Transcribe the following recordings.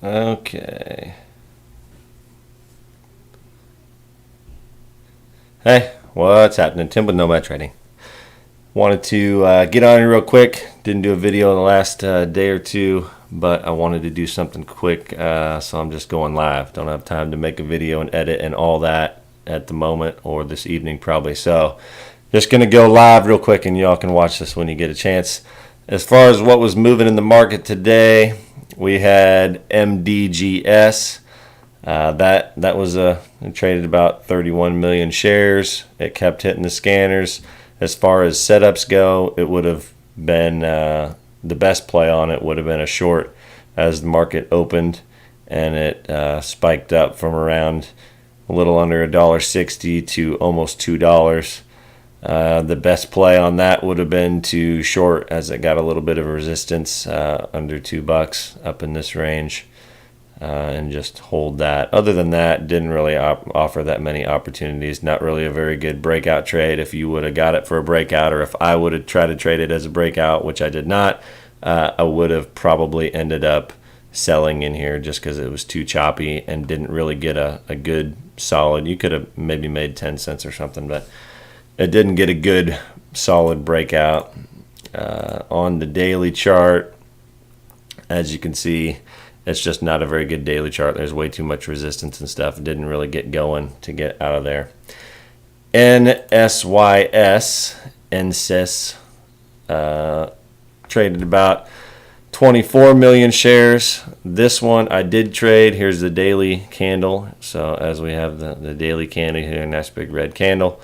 Okay. Hey, what's happening? Tim with Nomad Trading. Wanted to get on here real quick. Didn't do a video in the last day or two, but I wanted to do something quick, so I'm just going live. Don't have time to make a video and edit and all that at the moment, or this evening probably. So just going to go live real quick, and y'all can watch this when you get a chance. As far as what was moving in the market today, we had MDGS. That was it traded about 31 million shares. It kept hitting the scanners. As far as setups go, it would have been the best play on it would have been a short as the market opened, and it spiked up from around a little under $1.60 to almost $2. The best play on that would have been to short as it got a little bit of resistance under $2 up in this range, and just hold that. Other than that, didn't really offer that many opportunities. Not really a very good breakout trade. If you would have got it for a breakout, or if I would have tried to trade it as a breakout, which I did not, I would have probably ended up selling in here just because it was too choppy and didn't really get a good solid. You could have maybe made 10 cents or something, but it didn't get a good solid breakout. On the daily chart, as you can see, it's just not a very good daily chart. There's way too much resistance and stuff. It didn't really get going to get out of there. NSYS, traded about 24 million shares. This one I did trade. Here's the daily candle. So as we have the daily candle here, nice big red candle.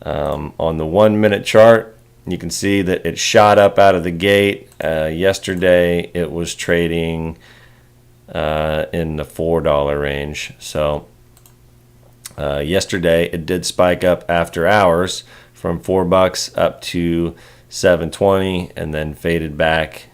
On the 1 minute chart, you can see that it shot up out of the gate. Yesterday it was trading in the $4 range. So yesterday it did spike up after hours from $4 up to $7.20, and then faded back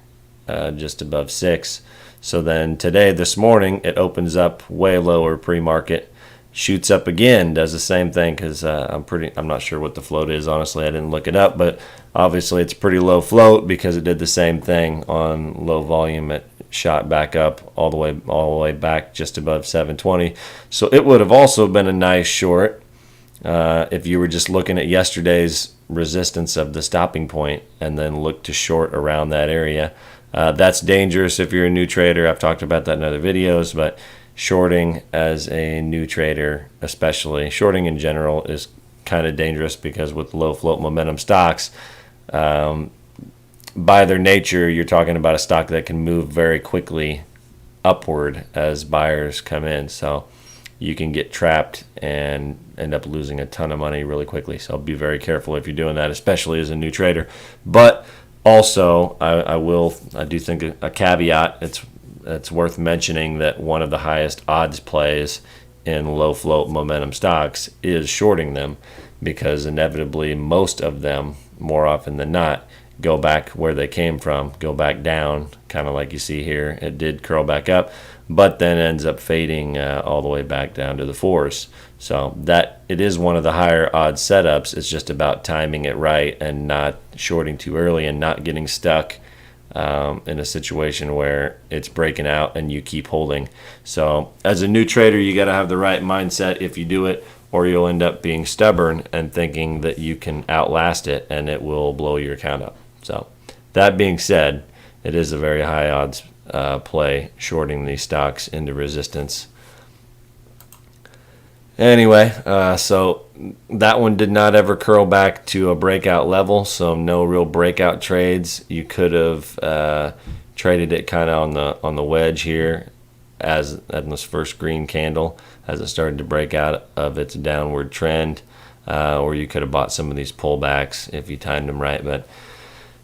just above $6. So then today, this morning, it opens up way lower pre-market, shoots up again, does the same thing, because I'm not sure what the float is, honestly. I didn't look it up, but obviously it's pretty low float because it did the same thing on low volume. It shot back up all the way back just above 720. So it would have also been a nice short if you were just looking at yesterday's resistance of the stopping point and then look to short around that area. That's dangerous if you're a new trader. I've talked about that in other videos, but shorting as a new trader, especially shorting in general, is kind of dangerous because with low float momentum stocks, by their nature, you're talking about a stock that can move very quickly upward as buyers come in. So you can get trapped and end up losing a ton of money really quickly. So be very careful if you're doing that, especially as a new trader. But also, I do think a caveat, it's worth mentioning that one of the highest odds plays in low float momentum stocks is shorting them, because inevitably most of them, more often than not, go back where they came from, go back down, kind of like you see here. It did curl back up, but then ends up fading all the way back down to the fours. So that it is one of the higher odds setups. It's just about timing it right and not shorting too early and not getting stuck in a situation where it's breaking out and you keep holding. So as a new trader, you got to have the right mindset if you do it, or you'll end up being stubborn and thinking that you can outlast it and it will blow your account up. So that being said, it is a very high odds play shorting these stocks into resistance. Anyway, so that one did not ever curl back to a breakout level, so no real breakout trades. You could have traded it kind of on the wedge here as in this first green candle as it started to break out of its downward trend, or you could have bought some of these pullbacks if you timed them right. But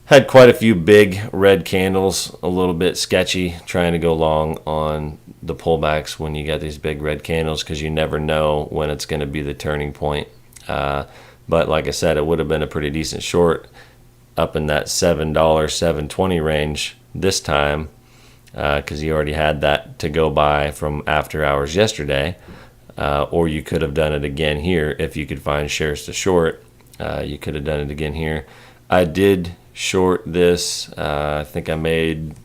had quite a few big red candles, a little bit sketchy trying to go long on the pullbacks when you got these big red candles, because you never know when it's going to be the turning point. But like I said, it would have been a pretty decent short up in that $7, $7.20 range this time, because you already had that to go by from after hours yesterday. Or you could have done it again here if you could find shares to short. You could have done it again here. I did short this. I think I made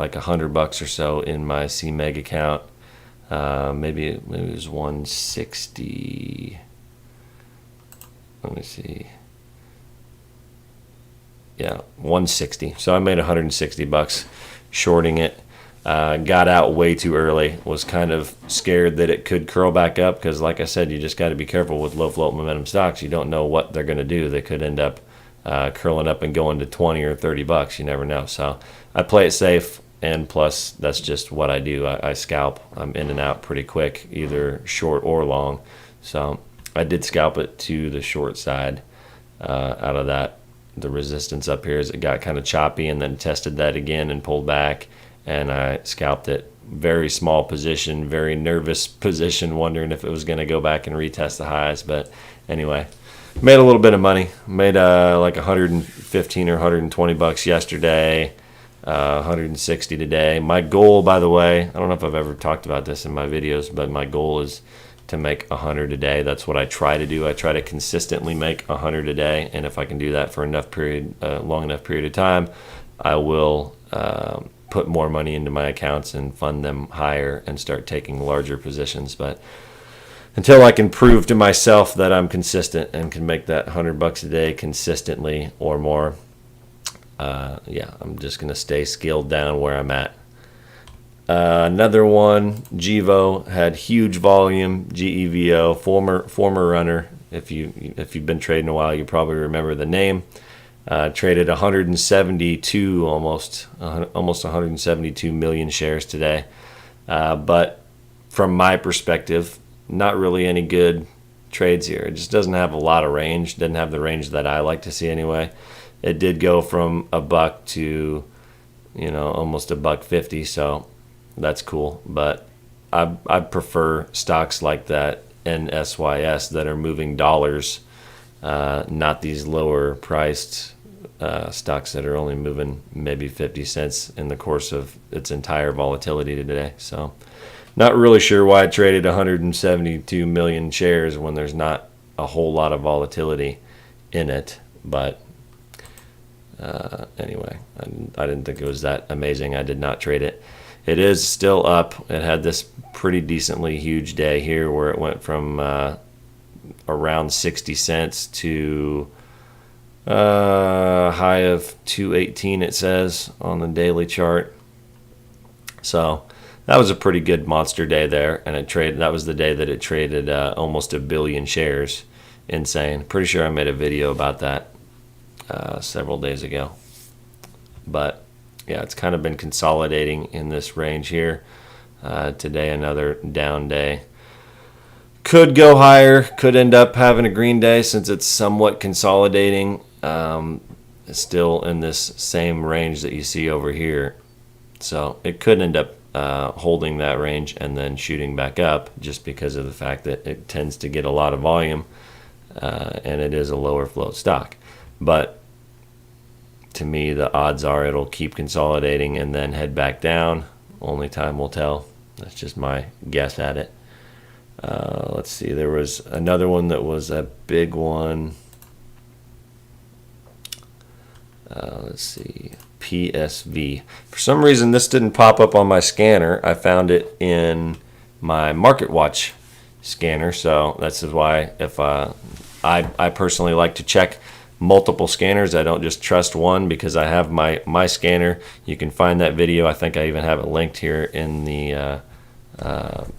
like $100 or so in my CMEG account. Maybe it was 160. Let me see. Yeah, 160. So I made $160 shorting it. Got out way too early. Was kind of scared that it could curl back up because, like I said, you just got to be careful with low float momentum stocks. You don't know what they're going to do. They could end up curling up and going to 20 or $30. You never know. So I play it safe, and plus that's just what I do. I scalp. I'm in and out pretty quick, either short or long. So I did scalp it to the short side out of that. The resistance up here as it got kind of choppy, and then tested that again and pulled back, and I scalped it. Very small position, very nervous position, wondering if it was going to go back and retest the highs. But anyway, made a little bit of money. Made like 115 or $120 yesterday, 160 today. My goal, by the way, I don't know if I've ever talked about this in my videos, but my goal is to make 100 a day. That's what I try to do. I try to consistently make 100 a day, and if I can do that for enough period, long enough period of time, I will put more money into my accounts and fund them higher and start taking larger positions. But until I can prove to myself that I'm consistent and can make that $100 a day consistently or more, yeah, I'm just gonna stay scaled down where I'm at. Another one, GEVO, had huge volume. GEVO, former runner. If you've been trading a while, you probably remember the name. Traded 172, almost 172 million shares today. But from my perspective, not really any good trades here. It just doesn't have a lot of range. Doesn't have the range that I like to see anyway. It did go from $1 to, almost $1.50. So that's cool, but I prefer stocks like that NSYS that are moving dollars, not these lower priced stocks that are only moving maybe 50 cents in the course of its entire volatility today. So not really sure why I traded 172 million shares when there's not a whole lot of volatility in it, but anyway, I didn't think it was that amazing. I did not trade it. It is still up. It had this pretty decently huge day here where it went from around 60 cents to a high of 218, it says on the daily chart. So that was a pretty good monster day there, and that was the day that it traded almost 1 billion shares. Insane. Pretty sure I made a video about that several days ago. But yeah, it's kind of been consolidating in this range here. Today, another down day. Could go higher, could end up having a green day since it's somewhat consolidating. It's still in this same range that you see over here. So it could end up holding that range and then shooting back up just because of the fact that it tends to get a lot of volume and it is a lower float stock. But to me, the odds are it'll keep consolidating and then head back down. Only time will tell. That's just my guess at it. Let's see. There was another one that was a big one. Let's see. PSV. For some reason, this didn't pop up on my scanner. I found it in my Market Watch scanner. So that's why if I personally like to check multiple scanners. I don't just trust one because I have my scanner. You can find that video. I think I even have it linked here in the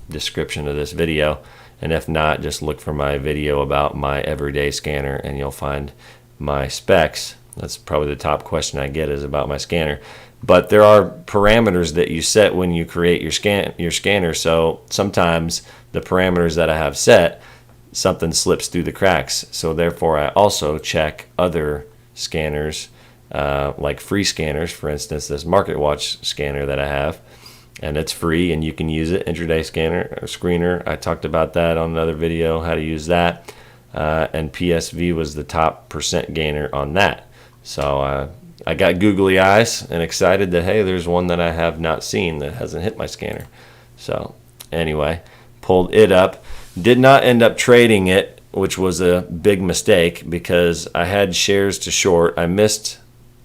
description of this video. And if not, just look for my video about my everyday scanner and you'll find my specs. That's probably the top question I get is about my scanner. But there are parameters that you set when you create your scanner. So sometimes the parameters that I have set, something slips through the cracks. So therefore, I also check other scanners, like free scanners. For instance, this Market Watch scanner that I have, and it's free, and you can use it. Intraday scanner or screener. I talked about that on another video, how to use that. And PSV was the top percent gainer on that. So I got googly eyes and excited that, hey, there's one that I have not seen that hasn't hit my scanner. So anyway, pulled it up. Did not end up trading it, which was a big mistake because I had shares to short. I missed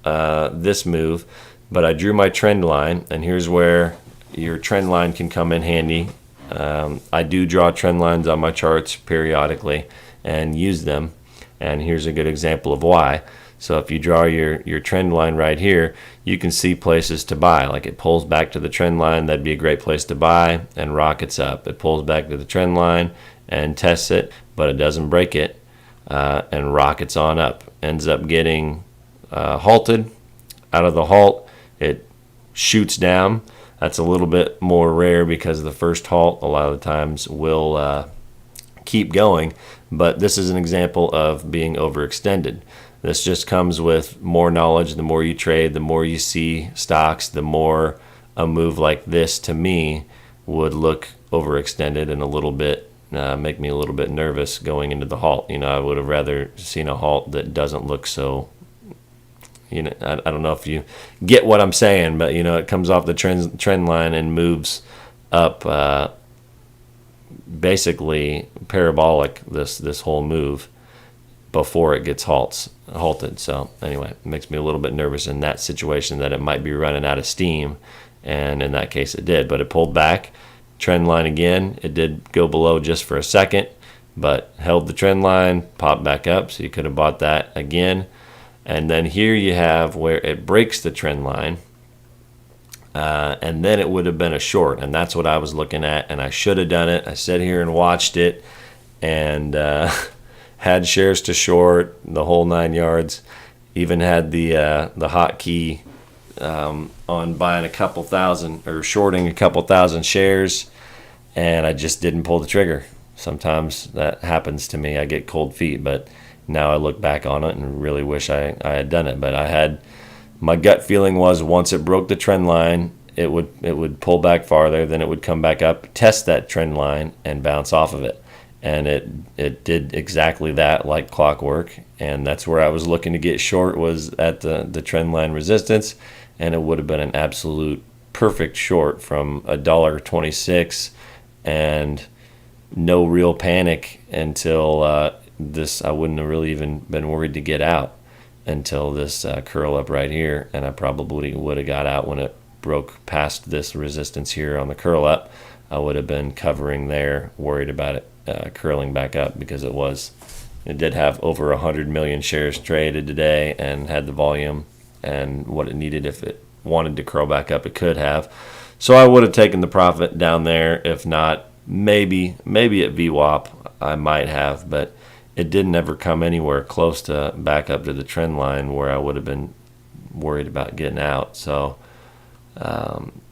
this move. but I drew my trend line, and here's where your trend line can come in handy. I do draw trend lines on my charts periodically and use them, and here's a good example of why. So if you draw your trend line right here, you can see places to buy. Like it pulls back to the trend line, that'd be a great place to buy, and rockets up. It pulls back to the trend line and tests it, but it doesn't break it, and rockets on up. Ends up getting halted. Out of the halt, it shoots down. That's a little bit more rare because the first halt a lot of the times will keep going, but this is an example of being overextended. This just comes with more knowledge. The more you trade, the more you see stocks, the more a move like this to me would look overextended and a little bit make me a little bit nervous going into the halt. I would have rather seen a halt that doesn't look so, I don't know if you get what I'm saying, but it comes off the trend line and moves up basically parabolic this whole move before it gets halted. So anyway, it makes me a little bit nervous in that situation that it might be running out of steam, and in that case it did. But it pulled back, trend line again. It did go below just for a second, but held the trend line, popped back up, so you could have bought that again. And then here you have where it breaks the trend line, and then it would have been a short, and that's what I was looking at, and I should have done it. I sat here and watched it, and had shares to short, the whole 9 yards. Even had the hotkey on buying a couple thousand or shorting a couple thousand shares, and I just didn't pull the trigger. Sometimes that happens to me. I get cold feet, but now I look back on it and really wish I had done it. But my gut feeling was once it broke the trend line, it would pull back farther, then it would come back up, test that trend line, and bounce off of it. And it did exactly that, like clockwork. And that's where I was looking to get short, was at the trend line resistance, and it would have been an absolute perfect short from $1.26, and no real panic until this. I wouldn't have really even been worried to get out until this curl up right here, and I probably would have got out when it broke past this resistance here on the curl up. I would have been covering there, worried about it curling back up, because it did have over 100 million shares traded today and had the volume and what it needed. If it wanted to curl back up, it could have. So I would have taken the profit down there. If not, maybe at VWAP I might have, but it didn't ever come anywhere close to back up to the trend line where I would have been worried about getting out. So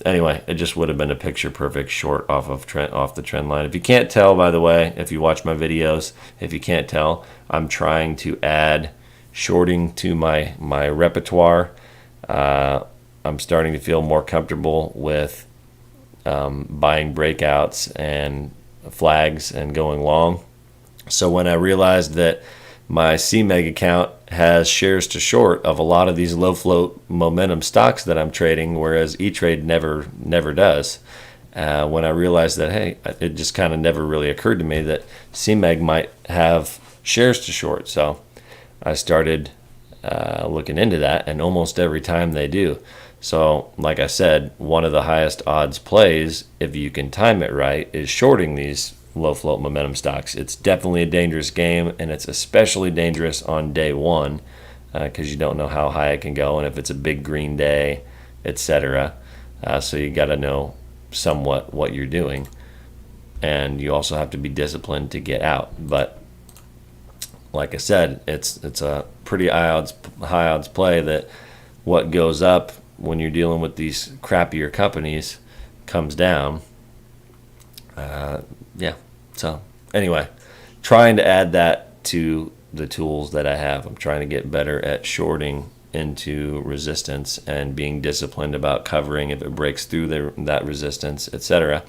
anyway, it just would have been a picture perfect short off the trend line. If you can't tell, by the way, if you watch my videos, if you can't tell, I'm trying to add shorting to my repertoire. I'm starting to feel more comfortable with buying breakouts and flags and going long. So when I realized that my CMEG account has shares to short of a lot of these low float momentum stocks that I'm trading, whereas E-Trade never does. When I realized that, hey, it just kind of never really occurred to me that CMEG might have shares to short. So I started looking into that, and almost every time they do. So like I said, one of the highest odds plays, if you can time it right, is shorting these low float momentum stocks. It's definitely a dangerous game, and it's especially dangerous on day one because you don't know how high it can go and if it's a big green day, etc. So you got to know somewhat what you're doing, and you also have to be disciplined to get out. But like I said, it's a pretty high odds play that what goes up when you're dealing with these crappier companies comes down. So anyway, trying to add that to the tools that I have. I'm trying to get better at shorting into resistance and being disciplined about covering if it breaks through that resistance, etc.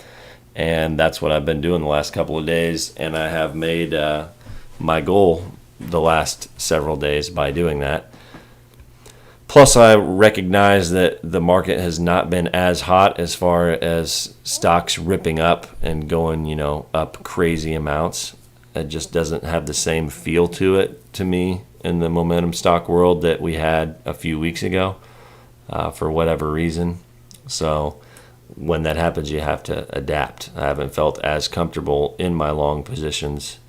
And that's what I've been doing the last couple of days, and I have made my goal the last several days by doing that. Plus, I recognize that the market has not been as hot as far as stocks ripping up and going, up crazy amounts. It just doesn't have the same feel to it to me in the momentum stock world that we had a few weeks ago. for whatever reason. So when that happens, you have to adapt. I haven't felt as comfortable in my long positions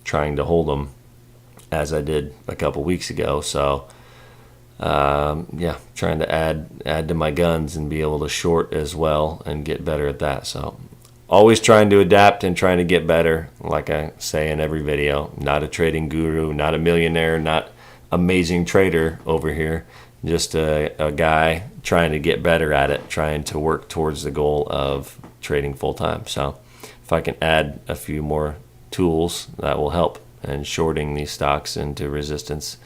trying to hold them as I did a couple weeks ago. So yeah, trying to add to my guns and be able to short as well and get better at that. So always trying to adapt and trying to get better. Like I say in every video, not a trading guru, not a millionaire, not amazing trader over here. Just a guy trying to get better at it, trying to work towards the goal of trading full time. So if I can add a few more tools, that will help. And shorting these stocks into resistance,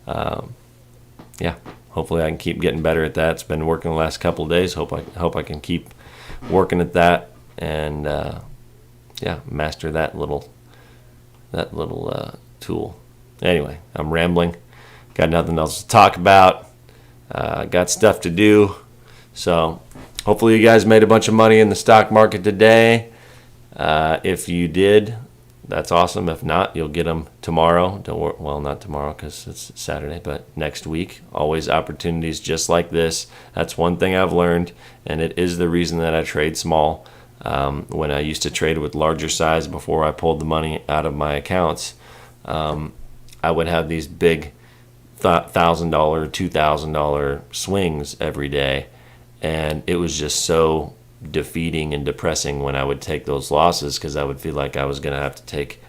yeah, hopefully I can keep getting better at that. It's been working the last couple of days. Hope I can keep working at that and yeah, master that little tool. Anyway, I'm rambling. Got nothing else to talk about. Got stuff to do. So hopefully you guys made a bunch of money in the stock market today. If you did, that's awesome. If not, you'll get them tomorrow. Don't worry. Well, not tomorrow because it's Saturday, but next week. Always opportunities just like this. That's one thing I've learned, and it is the reason that I trade small. When I used to trade with larger size before I pulled the money out of my accounts, I would have these big $1,000, $2,000 swings every day, and it was just so defeating and depressing when I would take those losses because I would feel like I was going to have to take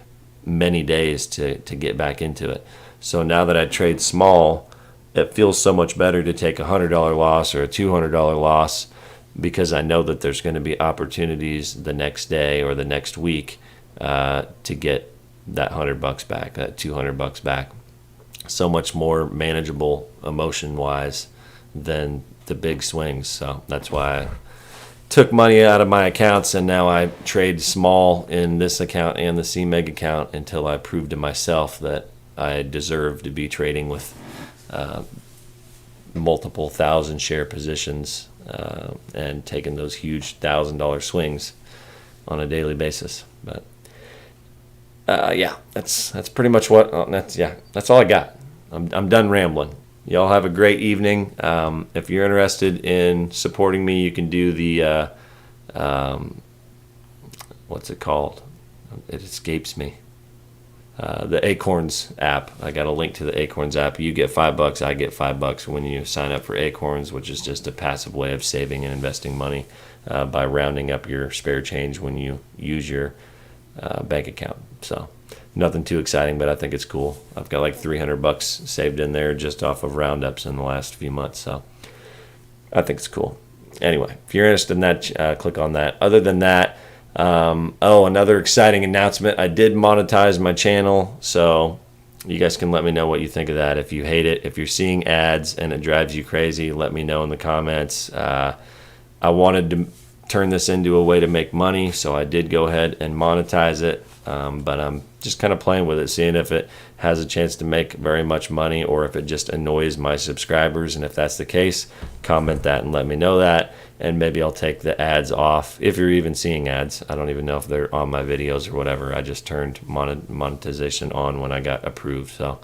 many days to get back into it. So now that I trade small, it feels so much better to take a $100 loss or a $200 loss because I know that there's going to be opportunities the next day or the next week to get that $100 back, that $200 back. So much more manageable emotion-wise than the big swings. So that's why I took money out of my accounts, and now I trade small in this account and the CMEG account until I prove to myself that I deserve to be trading with multiple thousand share positions and taking those huge $1,000 swings on a daily basis. But yeah, that's pretty much what. That's all I got. I'm done rambling. Y'all have a great evening. If you're interested in supporting me, you can do the what's it called? It escapes me. The Acorns app. I got a link to the Acorns app. You get $5. I get $5 when you sign up for Acorns, which is just a passive way of saving and investing money by rounding up your spare change when you use your bank account. So nothing too exciting, but I think it's cool. I've got like $300 saved in there just off of roundups in the last few months. So I think it's cool. Anyway, if you're interested in that, click on that. Other than that, another exciting announcement. I did monetize my channel, so you guys can let me know what you think of that. If you hate it, if you're seeing ads and it drives you crazy, let me know in the comments. I wanted to turn this into a way to make money, so I did go ahead and monetize it, but I'm just kind of playing with it, seeing if it has a chance to make very much money or if it just annoys my subscribers. And if that's the case, comment that and let me know that, and maybe I'll take the ads off if you're even seeing ads. I don't even know if they're on my videos or whatever. I just turned monetization on when I got approved, so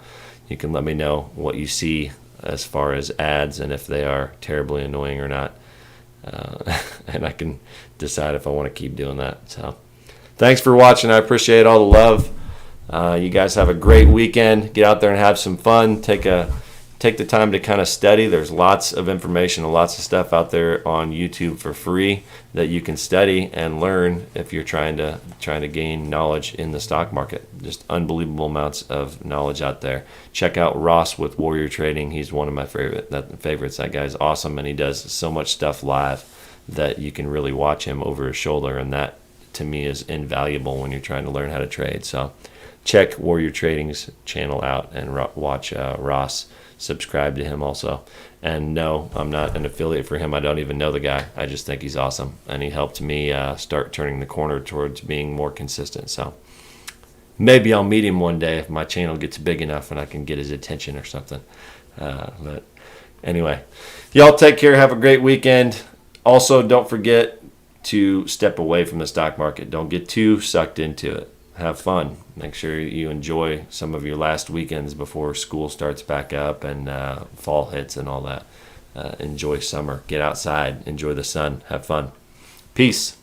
you can let me know what you see as far as ads and if they are terribly annoying or not. And I can decide if I want to keep doing that. So thanks for watching. I appreciate all the love. You guys have a great weekend. Get out there and have some fun. Take the time to kind of study. There's lots of information and lots of stuff out there on YouTube for free that you can study and learn if you're trying to gain knowledge in the stock market. Just unbelievable amounts of knowledge out there. Check out Ross with Warrior Trading. He's one of my favorites. That guy's awesome, and he does so much stuff live that you can really watch him over his shoulder, and that to me is invaluable when you're trying to learn how to trade. So check Warrior Trading's channel out and watch Ross. Subscribe to him also. And no, I'm not an affiliate for him. I don't even know the guy. I just think he's awesome, and he helped me start turning the corner towards being more consistent. So maybe I'll meet him one day if my channel gets big enough and I can get his attention or something. But anyway, y'all take care. Have a great weekend. Also, don't forget to step away from the stock market. Don't get too sucked into it. Have fun. Make sure you enjoy some of your last weekends before school starts back up and fall hits and all that. enjoy summer, get outside, enjoy the sun, have fun. Peace.